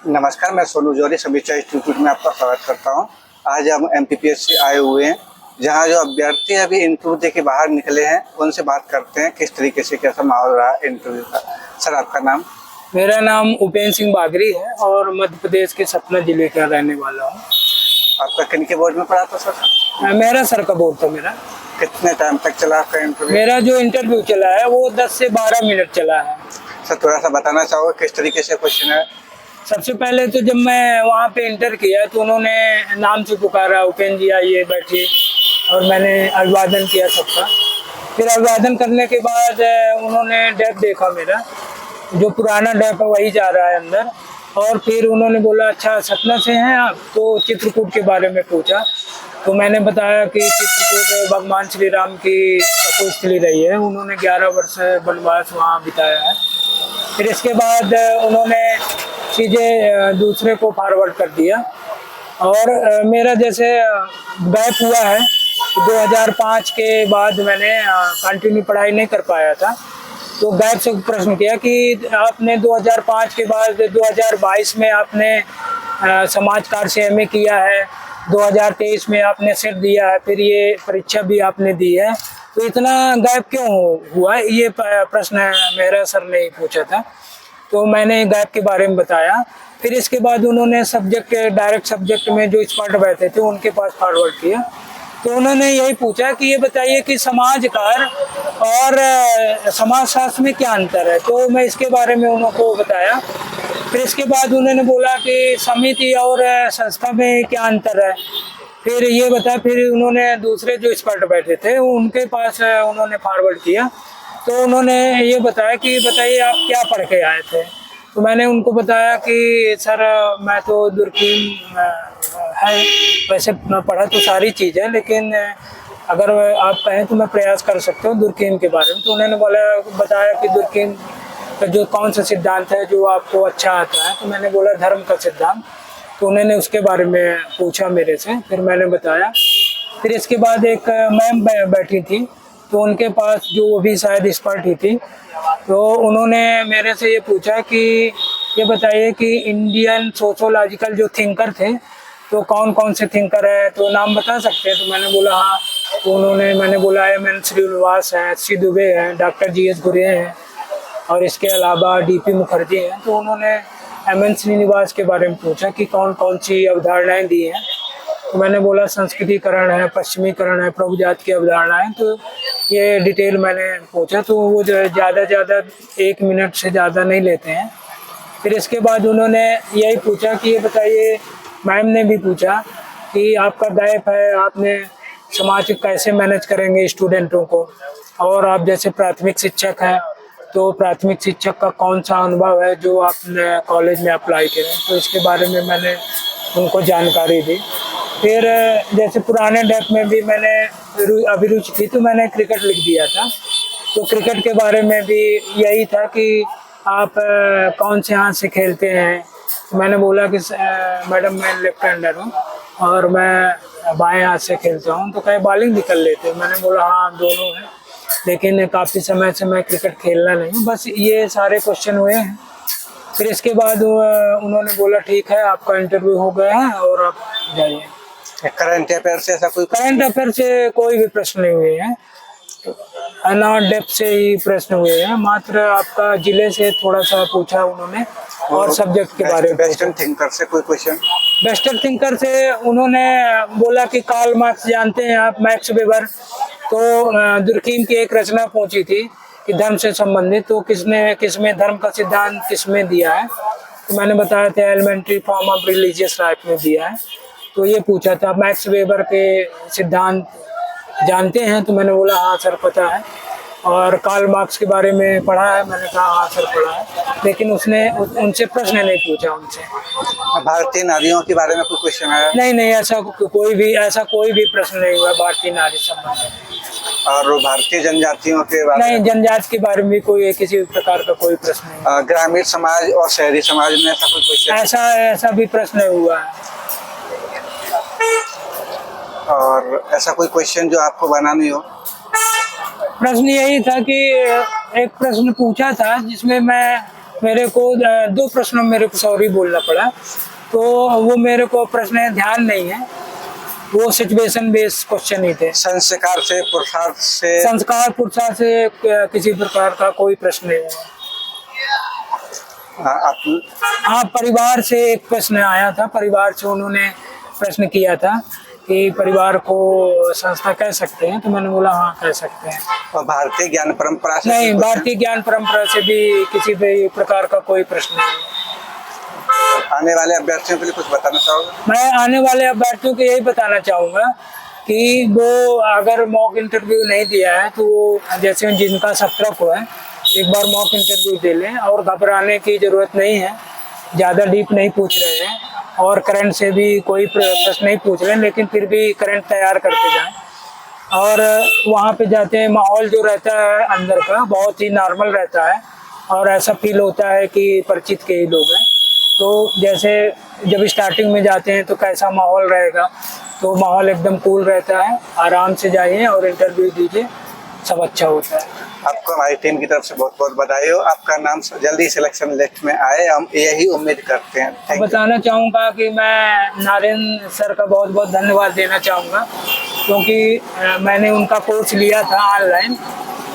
नमस्कार, मैं सोनू जौहरी समीक्षा इंस्टीट्यूट में आपका स्वागत करता हूं। आज हम एमपीपीएससी आए हुए हैं, जहां जो अभ्यर्थी अभी इंटरव्यू दे के बाहर निकले हैं उनसे बात करते हैं किस तरीके से कैसा माहौल रहा इंटरव्यू का। सर, आपका नाम? मेरा नाम उपेंद्र सिंह बागरी है और मध्य प्रदेश के सतना जिले का रहने वाला हूँ। आपका किन के बोर्ड में पढ़ा था सर? मेरा सर का बोर्ड था मेरा। कितने टाइम तक चला आपका इंटरव्यू? मेरा जो इंटरव्यू चला है वो 10 से 12 मिनट चला है। सर, थोड़ा सा बताना चाहोगे किस तरीके से क्वेश्चन है? सबसे पहले तो जब मैं वहाँ पे इंटर किया तो उन्होंने नाम से पुकारा, उपेंद्र जी आइए बैठिए, और मैंने अभिवादन किया सबका। फिर अभिवादन करने के बाद उन्होंने डेप देखा मेरा, जो पुराना डेप है वही जा रहा है अंदर। और फिर उन्होंने बोला अच्छा सतना से हैं आप, तो चित्रकूट के बारे में पूछा। तो मैंने बताया कि चित्रकूट भगवान श्री राम की तपोस्थली रही है, उन्होंने 11 वर्ष वनवास वहाँ बिताया है। फिर इसके बाद उन्होंने चीज़ें दूसरे को फॉरवर्ड कर दिया। और मेरा जैसे गैप हुआ है 2005 के बाद मैंने कंटिन्यू पढ़ाई नहीं कर पाया था, तो गैप से प्रश्न किया कि आपने 2005 के बाद 2022 में आपने समाज कार्य से एमए किया है, 2023 में आपने सेट दिया है, फिर ये परीक्षा भी आपने दी है, तो इतना गैप क्यों हुआ? ये प्रश्न मेरा सर ने पूछा था, तो मैंने गैप के बारे में बताया। फिर इसके बाद उन्होंने सब्जेक्ट, डायरेक्ट सब्जेक्ट में जो एक्सपर्ट बैठे थे उनके पास फॉरवर्ड किया। तो उन्होंने यही पूछा कि ये बताइए कि समाज कार्य और समाजशास्त्र में क्या अंतर है, तो मैं इसके बारे में उनको बताया। फिर इसके बाद उन्होंने बोला कि समिति और संस्था में क्या अंतर है, फिर ये बताया। फिर उन्होंने दूसरे जो एक्सपर्ट बैठे थे उनके पास उन्होंने फॉरवर्ड किया, तो उन्होंने ये बताया कि बताइए आप क्या पढ़ के आए थे। तो मैंने उनको बताया कि सर मैं तो दुर्कीम है, वैसे मैं पढ़ा तो सारी चीज़ है, लेकिन अगर आप कहें तो मैं प्रयास कर सकता हूँ दुर्कीम के बारे में। तो उन्होंने बताया कि दुर्कीम का जो कौन सा सिद्धांत है जो आपको अच्छा आता है, तो मैंने बोला धर्म का सिद्धांत। तो उन्होंने उसके बारे में पूछा मेरे से, फिर मैंने बताया। फिर इसके बाद एक मैम बैठी थी, तो उनके पास जो वो भी शायद एक्सपर्ट ही थी, तो उन्होंने मेरे से ये पूछा कि ये बताइए कि इंडियन सोशोलॉजिकल जो थिंकर थे तो कौन कौन से थिंकर हैं, तो नाम बता सकते हैं? तो मैंने बोला हाँ। तो मैंने बोला एम.एन. श्रीनिवास हैं, सी दुबे हैं, डॉक्टर जी.एस. घुरे हैं, और इसके अलावा डी.पी. मुखर्जी हैं। तो उन्होंने एम.एन. श्रीनिवास के बारे में पूछा कि कौन कौन सी अवधारणाएँ दी हैं। तो मैंने बोला संस्कृतिकरण है, पश्चिमीकरण है, प्रभु जाति की अवधारणाएँ, तो ये डिटेल मैंने पूछा। तो वो जो ज़्यादा 1 मिनट से ज़्यादा नहीं लेते हैं। फिर इसके बाद उन्होंने यही पूछा कि ये बताइए, मैम ने भी पूछा कि आपका गैप है, आपने समाज कैसे मैनेज करेंगे स्टूडेंटों को, और आप जैसे प्राथमिक शिक्षक हैं तो प्राथमिक शिक्षक का कौन सा अनुभव है जो आपने कॉलेज में अप्लाई करें, तो इसके बारे में मैंने उनको जानकारी दी। फिर जैसे पुराने डेप में भी मैंने अभिरुचि थी, तो मैंने क्रिकेट लिख दिया था। तो क्रिकेट के बारे में भी यही था कि आप कौन से हाथ से खेलते हैं। तो मैंने बोला कि मैडम मैं लेफ्ट हैंडर हूँ और मैं बाएं हाथ से खेलता हूँ। तो कहीं बॉलिंग भी कर लेते हैं? मैंने बोला हाँ दोनों हैं, लेकिन काफ़ी समय से मैं क्रिकेट खेलना नहीं हूँ। बस ये सारे क्वेश्चन हुए हैं। फिर इसके बाद उन्होंने बोला ठीक है आपका इंटरव्यू हो गया है और आप जाइए। करंट अफेयर से ऐसा कोई? करंट अफेयर से कोई भी प्रश्न नहीं हुए हैं, नॉन डेप्थ से ही प्रश्न हुए हैं। मात्र आपका जिले से थोड़ा सा पूछा उन्होंने, और सब्जेक्ट के बारे में। वेस्टर्न थिंकर से कोई क्वेश्चन? वेस्टर्न थिंकर से उन्होंने बोला कि कार्ल मार्क्स जानते हैं आप, मैक्स वेबर, तो दुर्कीम की एक रचना पूछी थी कि धर्म से संबंधित, तो किसमें धर्म का सिद्धांत किसमें दिया है। तो मैंने बताया था elementary form of religious right में दिया है। तो ये पूछा था मैक्स वेबर के सिद्धांत जानते हैं, तो मैंने बोला हाँ सर पता है। और कार्ल मार्क्स के बारे में पढ़ा है? मैंने कहा हाँ सर पढ़ा है, लेकिन उसने उनसे प्रश्न नहीं पूछा उनसे। भारतीय नारियों के बारे में कोई क्वेश्चन आया? नहीं, ऐसा कोई भी प्रश्न नहीं हुआ भारतीय नारी संबंध। और भारतीय जनजातियों के बारे में? नहीं, जनजाति के बारे में कोई किसी प्रकार का कोई प्रश्न नहीं। ग्रामीण समाज और शहरी समाज में ऐसा कोई क्वेश्चन? ऐसा भी प्रश्न नहीं हुआ है। और ऐसा कोई क्वेश्चन जो आपको बनानी हो? प्रश्न यही था कि एक प्रश्न पूछा था जिसमें मैं मेरे को 2 प्रश्नों में मेरे को सॉरी बोलना पड़ा। तो वो मेरे को प्रश्न ध्यान नहीं है, वो सिचुएशन बेस्ड क्वेश्चन ही थे। संस्कार से, पुरुषार्थ से, संस्कार पुरुषार्थ से किसी प्रकार का कोई प्रश्न नहीं है। हाँ, परिवार से एक प्रश्न आया था, परिवार से उन्होंने प्रश्न किया था कि परिवार को संस्था कह सकते हैं, तो मैंने बोला हाँ कह सकते हैं। और भारतीय ज्ञान परंपरा से नहीं, कुछ भारतीय ज्ञान परंपरा से भी किसी भी प्रकार का कोई प्रश्न नहीं है। आने वाले अभ्यर्थियों के लिए कुछ बताना चाहोगे? मैं आने वाले अभ्यर्थियों को यही बताना चाहूँगा कि वो अगर मॉक इंटरव्यू नहीं दिया है तो वो जैसे जिनका 17 को है, एक बार मॉक इंटरव्यू दे लें और घबराने की ज़रूरत नहीं है। ज़्यादा डीप नहीं पूछ रहे हैं और करंट से भी कोई प्रश्न नहीं पूछ रहे हैं, लेकिन फिर भी करंट तैयार करते जाएं। और वहाँ पे जाते हैं, माहौल जो रहता है अंदर का बहुत ही नॉर्मल रहता है और ऐसा फील होता है कि परिचित के ही लोग हैं। तो जैसे जब स्टार्टिंग में जाते हैं तो कैसा माहौल रहेगा, तो माहौल एकदम कूल रहता है। आराम से जाइए और इंटरव्यू दीजिए, सब अच्छा होता है। आपको हमारी टीम की तरफ से बहुत बहुत बधाई हो, आपका नाम जल्दी सिलेक्शन लिस्ट में आए, हम यही उम्मीद करते हैं। Thank you. बताना चाहूँगा कि मैं नारायण सर का बहुत बहुत धन्यवाद देना चाहूँगा, क्योंकि मैंने उनका कोर्स लिया था ऑनलाइन,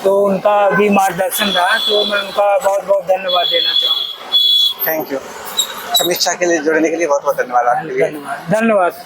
तो उनका भी मार्गदर्शन रहा, तो मैं उनका बहुत बहुत धन्यवाद देना चाहूँगा। Thank you. समीक्षा के लिए जुड़ने के लिए बहुत बहुत धन्यवाद आपके लिए। धन्यवाद।